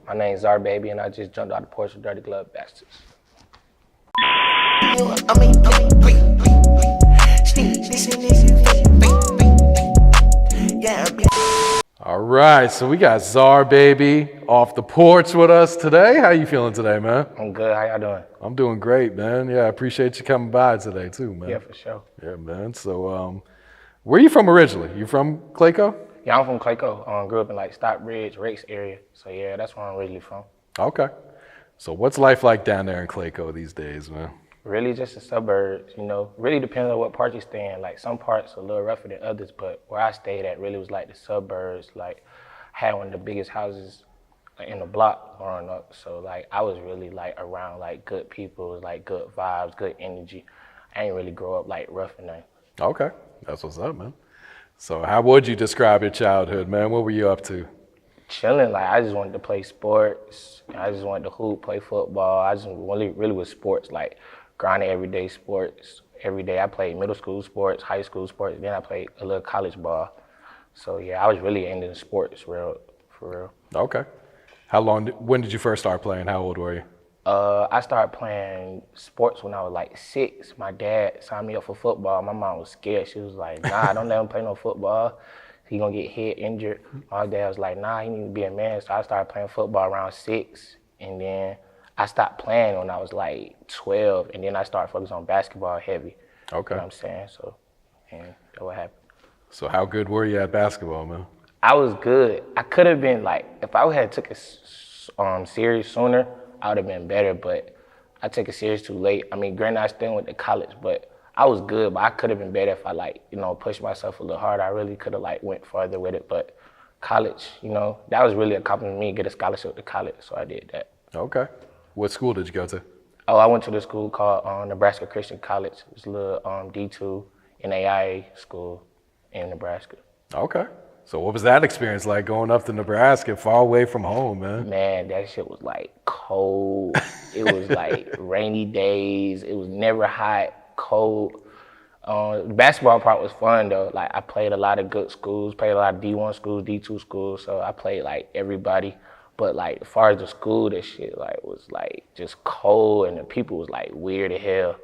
My name's Zar Baby, and I just jumped out the Porch with Dirty Glove Bastards. All right, so we got Zar Baby off the porch with us today. How you feeling today, man? I'm good. How y'all doing? I'm doing great, man. Yeah, I appreciate you coming by today too, man. Yeah, for sure. Yeah, man. So, where you from originally? You from Clayco? Yeah, I'm from Clayco. Grew up in like Stockbridge, Race area. So yeah, that's where I'm originally from. Okay. So what's life like down there in Clayco these days, man? Really just the suburbs, you know. Really depends on what part you stay in. Like some parts a little rougher than others, but where I stayed at really was like the suburbs. Like had one of the biggest houses in the block growing up. So like I was really like around like good people, like good vibes, good energy. I ain't really grow up like rough and nothing. Okay, that's what's up, man. So how would you describe your childhood, man? What were you up to? Chilling, like I just wanted to play sports. I just wanted to hoop, play football. I just really was sports, like grinding everyday sports. Every day I played middle school sports, high school sports, then I played a little college ball. So yeah, I was really into the sports for real. Okay. When did you first start playing? How old were you? I started playing sports when I was like 6. My dad signed me up for football. My mom was scared. She was like, nah, don't let him play no football. He gonna get hit, injured. My dad was like, nah, he need to be a man. So I started playing football around 6. And then I stopped playing when I was like 12. And then I started focusing on basketball heavy. Okay. You know what I'm saying? So, and that's what happened. So how good were you at basketball, man? I was good. I could have been like, if I had took it serious sooner, I would have been better, but I took it serious too late. I mean, granted, I still went to college, but I was good, but I could have been better if I like, you know, pushed myself a little harder. I really could have like went farther with it, but college, you know, that was really a compliment to me, get a scholarship to college, so I did that. Okay. What school did you go to? Oh, I went to this school called Nebraska Christian College. It's a little D2 NAIA school in Nebraska. Okay. So what was that experience like going up to Nebraska, far away from home, man? Man, that shit was like cold. It was like rainy days. It was never hot, cold. The basketball part was fun though. Like I played a lot of good schools, played a lot of D1 schools, D2 schools. So I played like everybody. But like as far as the school, that shit like was like just cold, and the people was like weird as hell.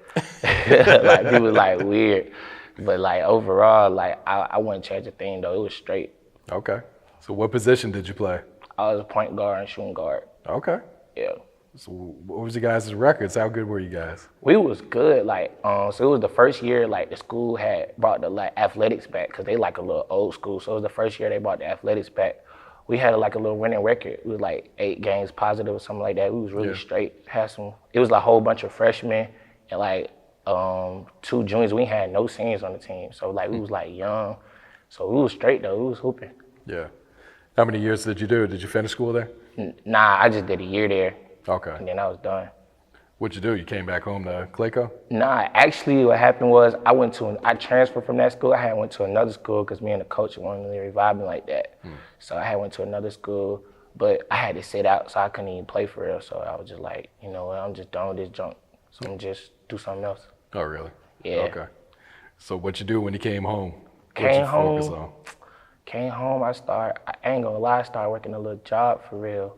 Like people was like weird. But like overall, like I wouldn't change a thing though. It was straight. Okay. So what position did you play? I was a point guard and shooting guard. Okay. Yeah. So what was you guys' records? How good were you guys? We was good. Like so it was the first year like the school had brought the like athletics back because they like a little old school. So it was the first year they brought the athletics back. We had like a little winning record. It was like 8 games positive or something like that. We was really straight. It was like a whole bunch of freshmen and like 2 juniors. We had no seniors on the team, so like we was like young, so we was straight though. We was hooping. Yeah. How many years did you do? Did you finish school there? Nah, I just did a year there. Okay. And then I was done. What'd you do? You came back home to Clayco? Nah, actually what happened was I transferred from that school. I had went to another school because me and the coach wanted to revive me like that. So I had went to another school, but I had to sit out, so I couldn't even play for real. So I was just like, you know what, I'm just done with this junk. So I'm just do something else. Oh, really? Yeah. Okay. So what'd you do when you came home? Came Focus on? Came home, I ain't gonna lie, I started working a little job for real.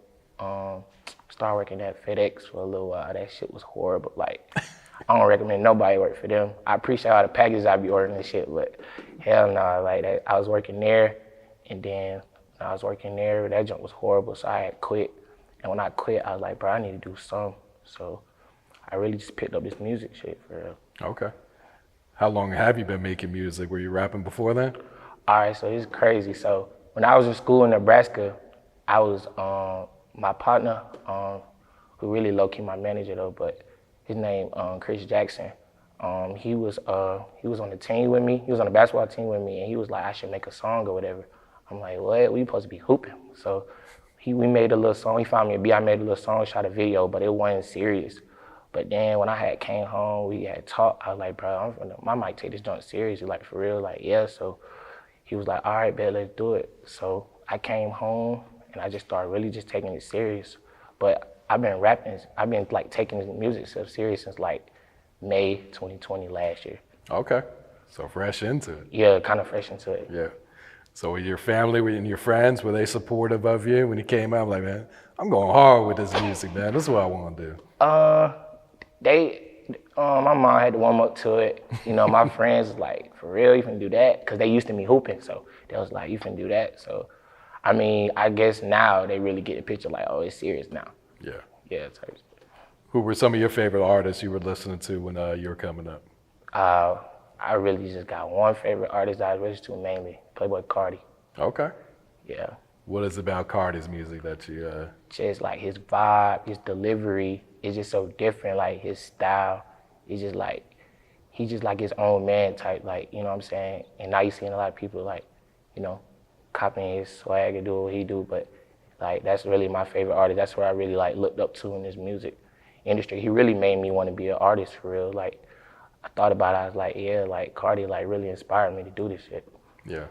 Started working at FedEx for a little while. That shit was horrible. Like, I don't recommend nobody work for them. I appreciate all the packages I be ordering and shit, but hell no, like that. I was working there, and then when I was working there, that junk was horrible, so I had quit. And when I quit, I was like, bro, I need to do something. So I really just picked up this music shit for real. Okay. How long have you been making music? Were you rapping before then? All right, so it's crazy. So when I was in school in Nebraska, I was my partner, who really low-key my manager though, but his name Chris Jackson. He was on the team with me. He was on the basketball team with me, and he was like, I should make a song or whatever. I'm like, what? We supposed to be hooping. So we made a little song. He found me a beat. I made a little song, shot a video, but it wasn't serious. But then when I had came home, we had talked. I was like, bro, I might take this joint serious. Like for real, like yeah. So he was like, all right, bet, let's do it. So I came home and I just started really just taking it serious. But I've been rapping. I've been like taking this music stuff serious since like May 2020 last year. Okay. So fresh into it. Yeah, kind of fresh into it. Yeah. So were your family and your friends, were they supportive of you when you came out? Like, man, I'm going hard with this music, man. This is what I want to do. My mom had to warm up to it. You know, my friends was like, for real, you can do that? Because they used to me hooping, so they was like, you can do that. So, I mean, I guess now they really get the picture like, oh, it's serious now. Yeah. Yeah. Who were some of your favorite artists you were listening to when you were coming up? I really just got one favorite artist I was listening to mainly, Playboi Carti. Okay. Yeah. What is it about Carti's music that you... Just like his vibe, his delivery is just so different. Like his style, he's just like his own man type. Like, you know what I'm saying? And now you're seeing a lot of people like, you know, copying his swag and do what he do. But like that's really my favorite artist. That's what I really like looked up to in this music industry. He really made me want to be an artist for real. Like I thought about it, I was like, yeah, like Carti like really inspired me to do this shit. Yeah.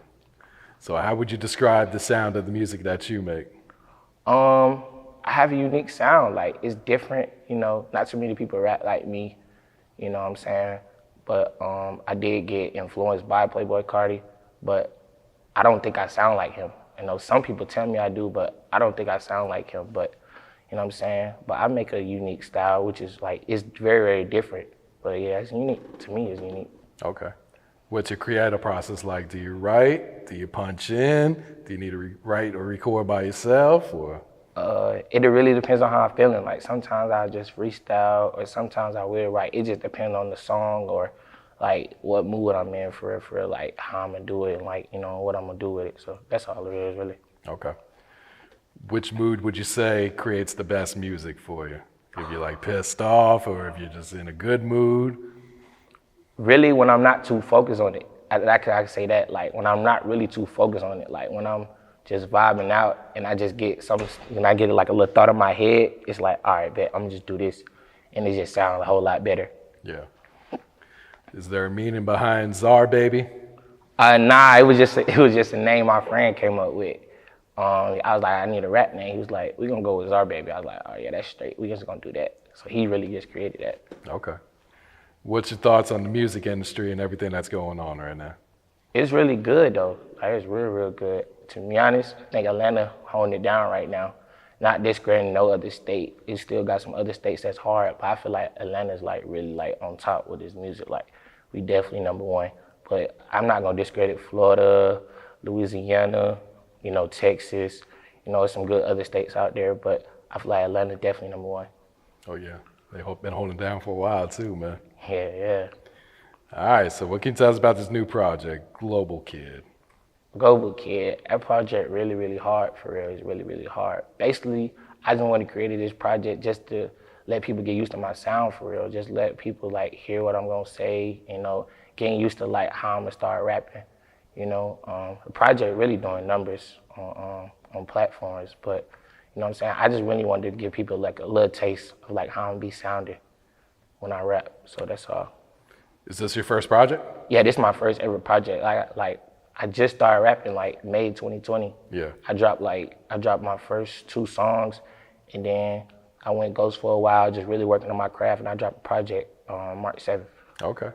So how would you describe the sound of the music that you make? I have a unique sound. Like it's different, you know. Not too many people rap like me, you know what I'm saying. But I did get influenced by Playboi Carti, but I don't think I sound like him. You know, some people tell me I do, but I don't think I sound like him. But you know what I'm saying. But I make a unique style, which is like it's very, very different. But yeah, it's unique. To me, it's unique. Okay. What's your creative process like? Do you write? Do you punch in? Do you need to write or record by yourself? Or it really depends on how I'm feeling. Like sometimes I just freestyle, or sometimes I will write. It just depends on the song or like what mood I'm in for real, like how I'm gonna do it and like, you know, what I'm gonna do with it. So that's all it is really. Okay. Which mood would you say creates the best music for you? If you're like pissed off or if you're just in a good mood? Really, when I'm not too focused on it, I can say that. Like when I'm not really too focused on it, like when I'm just vibing out and I just get when I get like a little thought in my head, it's like, all right, bet I'm gonna just do this, and it just sounds a whole lot better. Yeah. Is there a meaning behind Zar Baby? Nah, it was just a name my friend came up with. I was like, I need a rap name. He was like, we're gonna go with Zar Baby. I was like, oh yeah, that's straight. We just gonna do that. So he really just created that. Okay. What's your thoughts on the music industry and everything that's going on right now? It's really good though. Like, it's real, real good. To be honest, I think Atlanta holding it down right now. Not discrediting no other state. It still got some other states that's hard, but I feel like Atlanta's like really like on top with this music. Like we definitely #1. But I'm not gonna discredit Florida, Louisiana, you know, Texas. You know, there's some good other states out there, but I feel like Atlanta definitely #1. Oh yeah, they've been holding down for a while too, man. Yeah. All right, so what can you tell us about this new project, Global Kid? Global Kid, that project really, really hard for real. It's really, really hard. Basically, I just want to create this project just to let people get used to my sound for real. Just let people like hear what I'm gonna say, you know, getting used to like how I'm gonna start rapping. You know, the project really doing numbers on platforms, but you know what I'm saying? I just really wanted to give people like a little taste of like how I'm gonna be sounding when I rap. So that's all. Is this your first project? Yeah, this is my first ever project. I just started rapping like May 2020. Yeah. I dropped my first 2 songs, and then I went ghost for a while, just really working on my craft, and I dropped a project March 7th. Okay.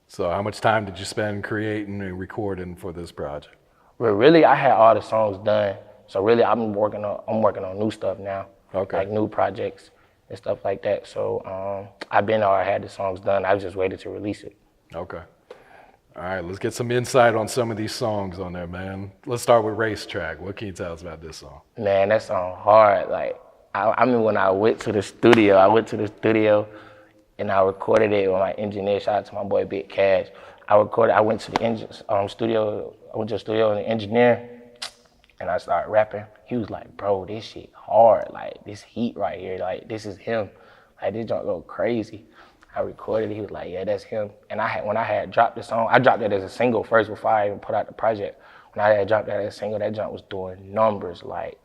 So how much time did you spend creating and recording for this project? Well, really, I had all the songs done. So really, I'm working on new stuff now. Okay. Like new projects and stuff like that. So I've been already had the songs done. I just waited to release it. Okay. All right, let's get some insight on some of these songs on there, man. Let's start with Racetrack. What can you tell us about this song? Man, that song hard. Like, I mean, when I went to the studio and I recorded it with my engineer. Shout out to my boy Big Cash. I went to the studio and the engineer, and I started rapping. He was like, bro, this shit hard. Like, this heat right here, like, this is him. Like, this junk go crazy. I recorded it. He was like, yeah, that's him. And when I had dropped the song, I dropped it as a single first before I even put out the project. When I had dropped that as a single, that junk was doing numbers like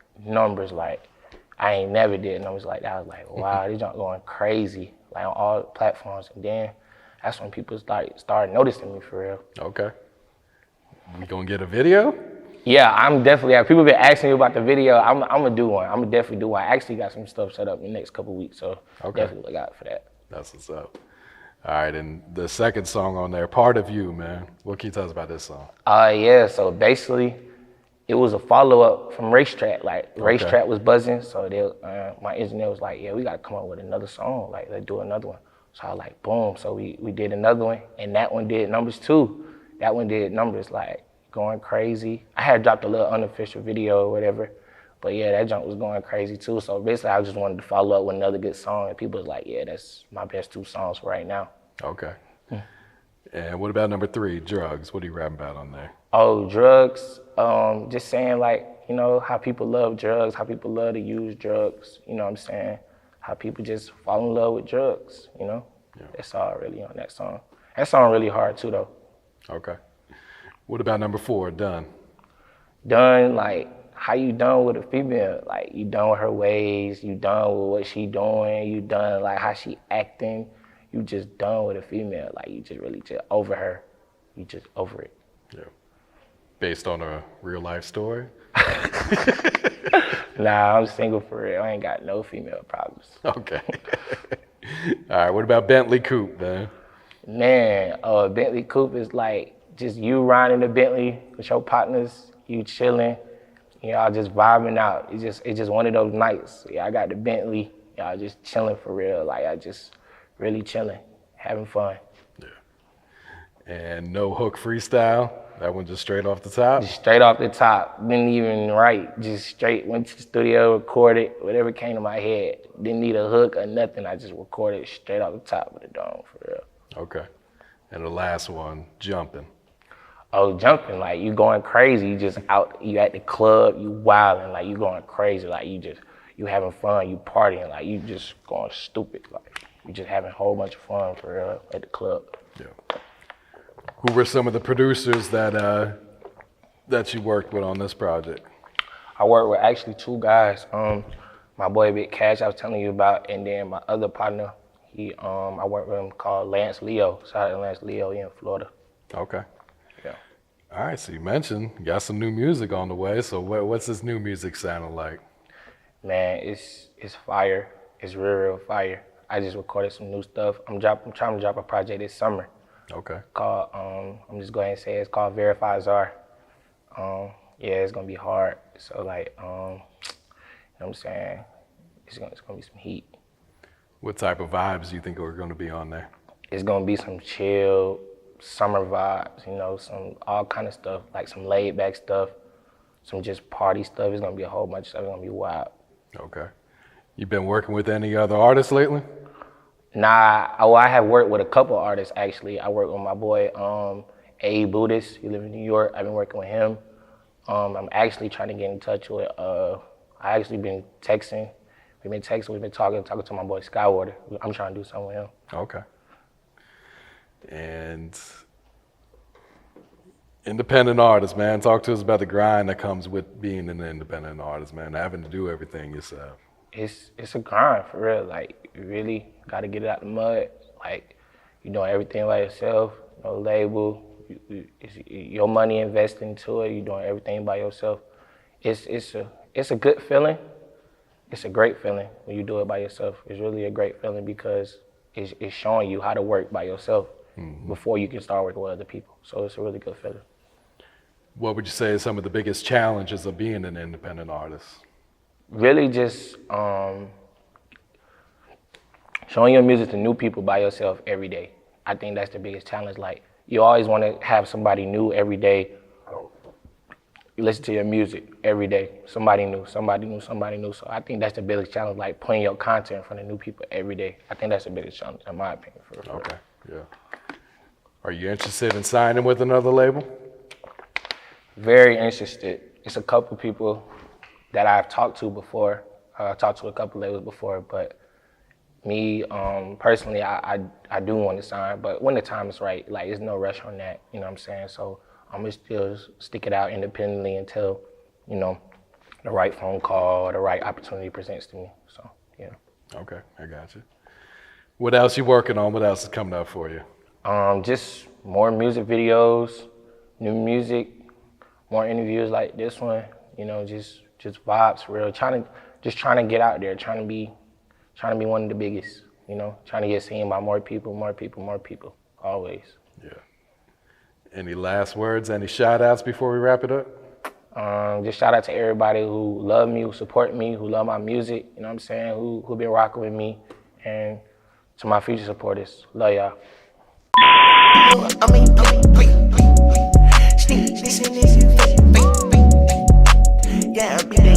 I ain't never did numbers like that. I was like, wow, this junk going crazy, like on all platforms. And then that's when people started noticing me for real. Okay. We gonna get a video? Yeah, I'm definitely. People been asking me about the video. I'm gonna do one. I'm gonna definitely do one. I actually got some stuff set up in the next couple weeks, so definitely look out for that. That's what's up. All right, and the second song on there, Part of You, man. What can you tell us about this song? Yeah, so basically, it was a follow-up from Racetrack. Like, Racetrack was buzzing, so my engineer was like, yeah, we gotta come up with another song. Like, let's do another one. So I was like, boom. So we did another one, and that one did numbers too. That one did numbers, like, going crazy. I had dropped a little unofficial video or whatever, but yeah, that junk was going crazy too. So basically, I just wanted to follow up with another good song, and people was like, yeah, that's my best 2 songs for right now. Okay. And what about number 3, drugs? What are you rapping about on there? Oh, drugs. Just saying, like, you know, how people love drugs, how people love to use drugs. You know what I'm saying? How people just fall in love with drugs. You know, That's all really on that song. That song really hard too, though. Okay. What about number 4, Done? Done, like, how you done with a female? Like, you done with her ways, you done with what she doing, you done, like, how she acting. You just done with a female. Like, you just really just over her. You just over it. Yeah. Based on a real life story? Nah, I'm single for real. I ain't got no female problems. Okay. All right, what about Bentley Coop, man? Man, Bentley Coop is like just you riding the Bentley with your partners, you chilling, y'all just vibing out. It's just one of those nights. Yeah, I got the Bentley, y'all just chilling for real. Like, I just really chilling, having fun. Yeah. And no hook freestyle? That one just straight off the top? Just straight off the top. Didn't even write. Just straight went to the studio, recorded whatever came to my head. Didn't need a hook or nothing. I just recorded straight off the top of the dome, for real. Okay. And the last one, Jumping. Oh, jumping, like, you going crazy. You just out, you at the club, you wilding, like, you going crazy. Like, you having fun, you partying, like, you just going stupid. Like, you just having a whole bunch of fun, for real, at the club. Yeah. Who were some of the producers that you worked with on this project? I worked with actually 2 guys. My boy Big Cash I was telling you about, and then my other partner, I worked with him called Lance Leo. Shout out to Lance Leo in Florida. Okay. Yeah. All right, so you mentioned you got some new music on the way. So what's this new music sounding like? Man, it's fire. It's real fire. I just recorded some new stuff. I'm trying to drop a project this summer. Okay. Called, I'm just going to say it's called Verify Zar. Yeah, it's gonna be hard. So, like, you know what I'm saying? It's gonna be some heat. What type of vibes do you think are gonna be on there? It's gonna be some chill summer vibes, you know, some all kind of stuff, like some laid back stuff, some just party stuff. It's gonna be a whole bunch of stuff. It's gonna be wild. Okay. You been working with any other artists lately? Nah, I have worked with a couple artists actually. I worked with my boy A. Buddhist. He lives in New York. I've been working with him. I'm actually trying to get in touch with. I actually been texting. We've been texting. We've been talking to my boy Skywater. I'm trying to do something with him. Okay. And independent artist, man. Talk to us about the grind that comes with being an independent artist, man. Having to do everything yourself. It's a grind for real. Like, you really got to get it out the mud. Like, you doing everything by yourself. No label. Your money invested into it. You doing everything by yourself. It's a good feeling. It's a great feeling when you do it by yourself. It's really a great feeling because it's showing you how to work by yourself before you can start working with other people. So it's a really good feeling. What would you say is some of the biggest challenges of being an independent artist? Really just showing your music to new people by yourself every day. I think that's the biggest challenge. Like, you always want to have somebody new every day. You listen to your music every day. Somebody new. So I think that's the biggest challenge, like putting your content in front of new people every day. I think that's the biggest challenge, in my opinion. Okay, yeah. Are you interested in signing with another label? Very interested. It's a couple people that I've talked to before. I've talked to a couple labels before, but me, personally, I do want to sign, but when the time is right, like, there's no rush on that, you know what I'm saying? So I'm gonna still stick it out independently until, you know, the right phone call or the right opportunity presents to me, so, yeah. Okay, I got you. What else you working on? What else is coming up for you? Just more music videos, new music, more interviews like this one, you know, just vibes for real. Trying to get out there, trying to be one of the biggest, you know, trying to get seen by more people, always. Yeah. Any last words, any shout outs before we wrap it up? Just shout out to everybody who love me, who support me, who love my music, you know what I'm saying, who been rocking with me, and to my future supporters, love y'all. Yeah,